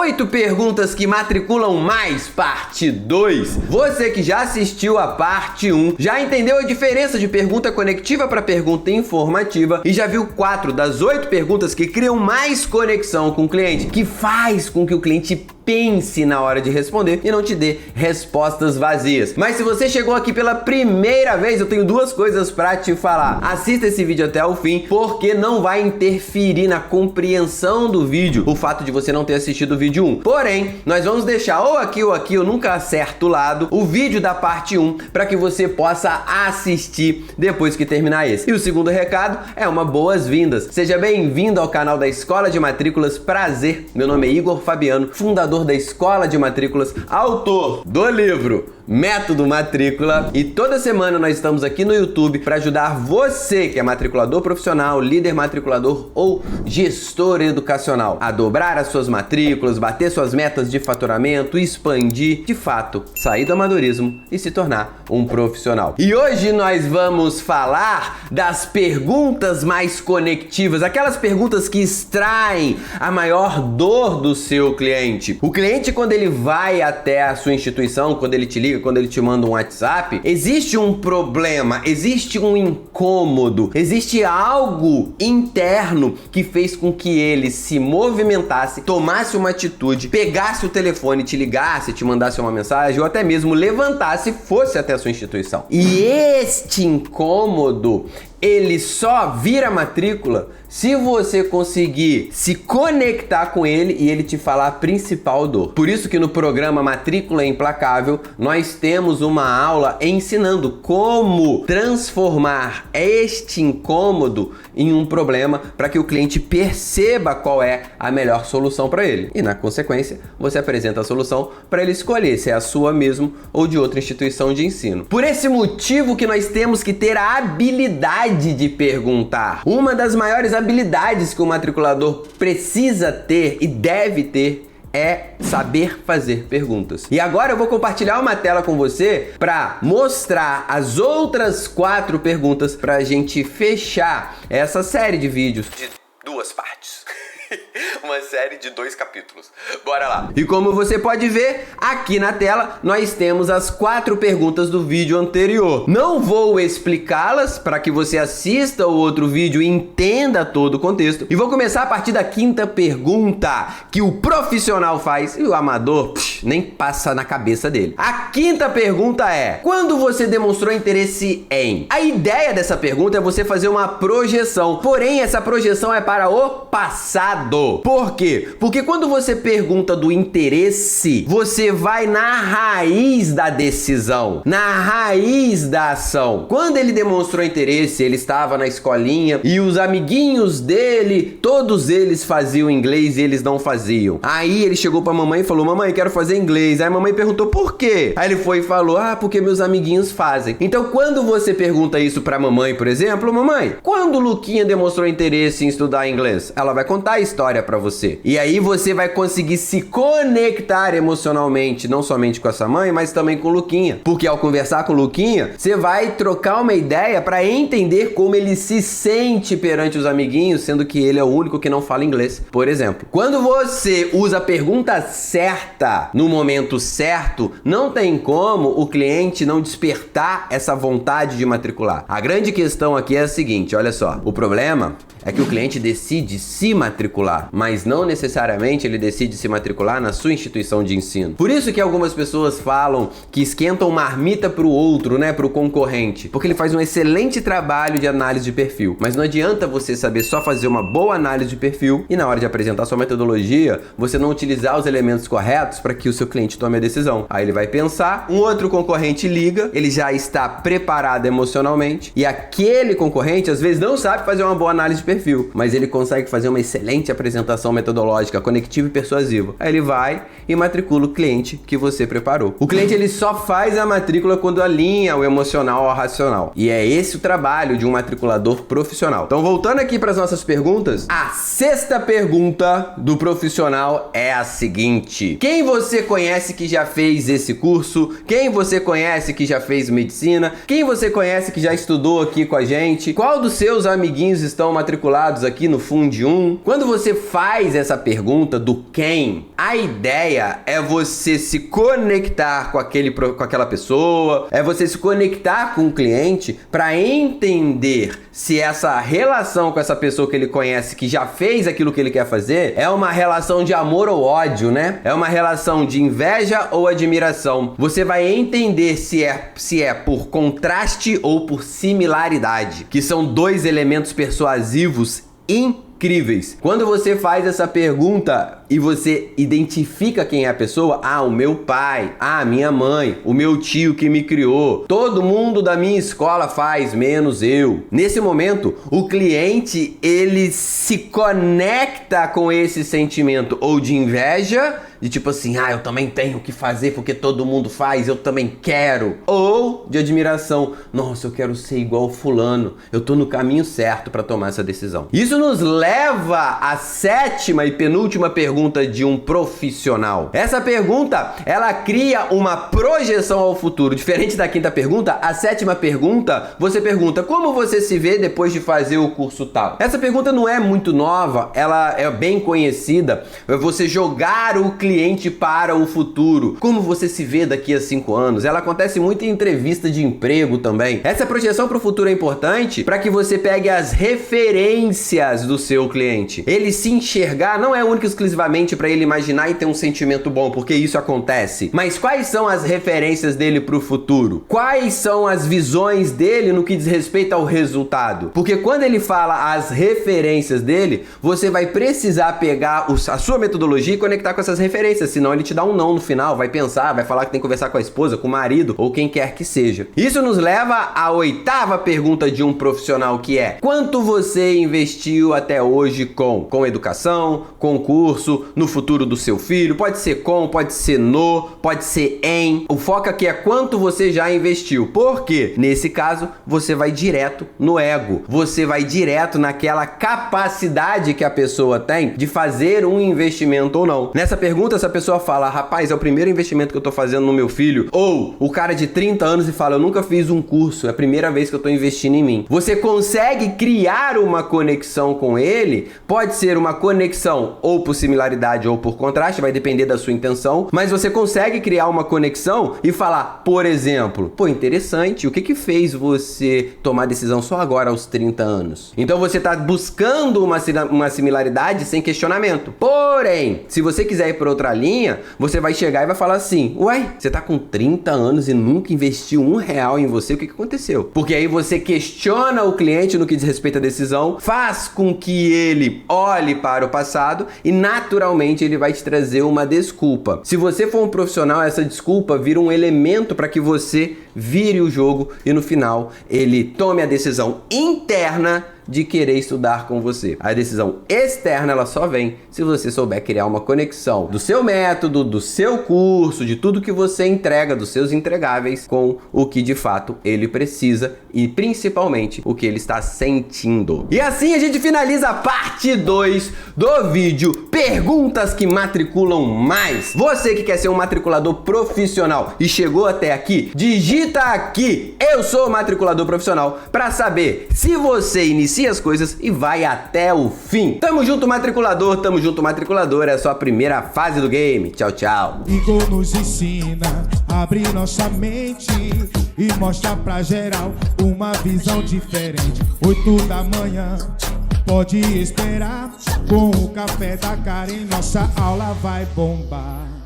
8 perguntas que matriculam mais, parte 2. Você que já assistiu a parte 1, já entendeu a diferença de pergunta conectiva para pergunta informativa e já viu 4 das 8 perguntas que criam mais conexão com o cliente, que faz com que o cliente pense na hora de responder e não te dê respostas vazias. Mas se você chegou aqui pela primeira vez, eu tenho 2 coisas para te falar. Assista esse vídeo até o fim, porque não vai interferir na compreensão do vídeo o fato de você não ter assistido o vídeo 1. Porém, nós vamos deixar ou aqui, eu nunca acerto o lado, o vídeo da parte 1 para que você possa assistir depois que terminar esse. E o segundo recado é uma boas-vindas. Seja bem-vindo ao canal da Escola de Matrículas. Prazer, meu nome é Igor Fabiano, fundador da Escola de Matrículas, autor do livro Método Matrícula, e toda semana nós estamos aqui no YouTube para ajudar você que é matriculador profissional, líder matriculador ou gestor educacional a dobrar as suas matrículas, bater suas metas de faturamento, expandir, de fato, sair do amadorismo e se tornar um profissional. E hoje nós vamos falar das perguntas mais conectivas, aquelas perguntas que extraem a maior dor do seu cliente. O cliente, quando ele vai até a sua instituição, quando ele te liga, quando ele te manda um WhatsApp, existe um problema, existe um incômodo, existe algo interno que fez com que ele se movimentasse, tomasse uma atitude, pegasse o telefone, te ligasse, te mandasse uma mensagem ou até mesmo levantasse e fosse até a sua instituição. E este incômodo, ele só vira matrícula se você conseguir se conectar com ele e ele te falar a principal dor. Por isso que no programa Matrícula Implacável, nós temos uma aula ensinando como transformar este incômodo em um problema para que o cliente perceba qual é a melhor solução para ele. E na consequência, você apresenta a solução para ele escolher se é a sua mesmo ou de outra instituição de ensino. Por esse motivo que nós temos que ter a habilidade de perguntar. Uma das maiores habilidades que o matriculador precisa ter e deve ter é saber fazer perguntas. E agora eu vou compartilhar uma tela com você para mostrar as outras 4 perguntas para a gente fechar essa série de vídeos de 2 partes. Uma série de 2 capítulos. Bora lá! E como você pode ver, aqui na tela nós temos as 4 perguntas do vídeo anterior. Não vou explicá-las para que você assista o outro vídeo e entenda todo o contexto. E vou começar a partir da 5ª pergunta, que o profissional faz e o amador nem passa na cabeça dele. A 5ª pergunta é: quando você demonstrou interesse em? A ideia dessa pergunta é você fazer uma projeção, porém essa projeção é para o passado. Por quê? Porque quando você pergunta do interesse, você vai na raiz da decisão, na raiz da ação. Quando ele demonstrou interesse, ele estava na escolinha e os amiguinhos dele, todos eles faziam inglês e eles não faziam. Aí ele chegou pra mamãe e falou: mamãe, quero fazer inglês. Aí a mamãe perguntou: por quê? Aí ele foi e falou: porque meus amiguinhos fazem. Então quando você pergunta isso pra mamãe, por exemplo: mamãe, quando o Luquinha demonstrou interesse em estudar inglês? Ela vai contar a história pra você. E aí você vai conseguir se conectar emocionalmente, não somente com essa mãe, mas também com o Luquinha. Porque ao conversar com o Luquinha, você vai trocar uma ideia para entender como ele se sente perante os amiguinhos, sendo que ele é o único que não fala inglês, por exemplo. Quando você usa a pergunta certa no momento certo, não tem como o cliente não despertar essa vontade de matricular. A grande questão aqui é a seguinte, olha só, o problema é que o cliente decide se matricular, mas não necessariamente ele decide se matricular na sua instituição de ensino. Por isso que algumas pessoas falam que esquentam marmita pro outro, né, pro concorrente, porque ele faz um excelente trabalho de análise de perfil. Mas não adianta você saber só fazer uma boa análise de perfil e na hora de apresentar sua metodologia, você não utilizar os elementos corretos para que o seu cliente tome a decisão. Aí ele vai pensar, um outro concorrente liga, ele já está preparado emocionalmente e aquele concorrente às vezes não sabe fazer uma boa análise de perfil, mas ele consegue fazer uma excelente apresentação metodológica, conectiva e persuasiva. Aí ele vai e matricula o cliente que você preparou. O cliente ele só faz a matrícula quando alinha o emocional ao racional. E é esse o trabalho de um matriculador profissional. Então voltando aqui para as nossas perguntas, a 6ª pergunta do profissional é a seguinte: quem você conhece que já fez esse curso? Quem você conhece que já fez medicina? Quem você conhece que já estudou aqui com a gente? Qual dos seus amiguinhos estão matriculados matriculados aqui no Funde 1, quando você faz essa pergunta do quem, a ideia é você se conectar com aquela pessoa, é você se conectar com o cliente para entender se essa relação com essa pessoa que ele conhece, que já fez aquilo que ele quer fazer, é uma relação de amor ou ódio, né? É uma relação de inveja ou admiração. Você vai entender se é por contraste ou por similaridade, que são dois elementos persuasivos incríveis. Quando você faz essa pergunta e você identifica quem é a pessoa, o meu pai, minha mãe, o meu tio que me criou, todo mundo da minha escola faz, menos eu. Nesse momento, o cliente, ele se conecta com esse sentimento ou de inveja, de tipo assim, eu também tenho que fazer porque todo mundo faz, eu também quero. Ou de admiração, nossa, eu quero ser igual fulano, eu tô no caminho certo para tomar essa decisão. Isso nos leva à sétima e penúltima pergunta de um profissional. Essa pergunta, ela cria uma projeção ao futuro. Diferente da quinta pergunta, a sétima pergunta, você pergunta como você se vê depois de fazer o curso tal. Essa pergunta não é muito nova, ela é bem conhecida. É você jogar o cliente para o futuro. Como você se vê daqui a 5 anos? Ela acontece muito em entrevista de emprego também. Essa projeção para o futuro é importante para que você pegue as referências do seu cliente. Ele se enxergar não é único e exclusivamente para ele imaginar e ter um sentimento bom, porque isso acontece. Mas quais são as referências dele para o futuro? Quais são as visões dele no que diz respeito ao resultado? Porque quando ele fala as referências dele, você vai precisar pegar a sua metodologia e conectar com essas referências, senão ele te dá um não no final, vai pensar, vai falar que tem que conversar com a esposa, com o marido ou quem quer que seja. Isso nos leva à oitava pergunta de um profissional, que é: quanto você investiu até hoje com educação, com curso, no futuro do seu filho? Pode ser pode ser pode ser em. O foco aqui é quanto você já investiu. Porque nesse caso você vai direto no ego. Você vai direto naquela capacidade que a pessoa tem de fazer um investimento ou não. Nessa pergunta, essa pessoa fala: rapaz, é o primeiro investimento que eu tô fazendo no meu filho. Ou o cara de 30 anos e fala: eu nunca fiz um curso, é a primeira vez que eu tô investindo em mim. Você consegue criar uma conexão com ele. Pode ser uma conexão ou por similaridade ou por contraste, vai depender da sua intenção, mas você consegue criar uma conexão e falar, por exemplo, interessante, o que fez você tomar decisão só agora aos 30 anos? Então você está buscando uma similaridade sem questionamento. Porém, se você quiser ir por outra linha, você vai chegar e vai falar assim: uai, você tá com 30 anos e nunca investiu R$1 em você, o que aconteceu? Porque aí você questiona o cliente no que diz respeito à decisão, faz com que ele olhe para o passado e naturalmente ele vai te trazer uma desculpa. Se você for um profissional, essa desculpa vira um elemento para que você vire o jogo e no final ele tome a decisão interna de querer estudar com você. A decisão externa, ela só vem se você souber criar uma conexão do seu método, do seu curso, de tudo que você entrega, dos seus entregáveis, com o que de fato ele precisa e principalmente o que ele está sentindo. E assim a gente finaliza a parte 2 do vídeo Perguntas que Matriculam Mais. Você que quer ser um matriculador profissional e chegou até aqui, digita aqui: eu sou matriculador profissional, para saber se você inicia as coisas e vai até o fim. Tamo junto, matriculador, tamo junto, matriculadora. É só a primeira fase do game. Tchau, tchau. Igor nos ensina a abrir nossa mente e mostra pra geral uma visão diferente. 8 da manhã, pode esperar, com o café da Karen, nossa aula vai bombar.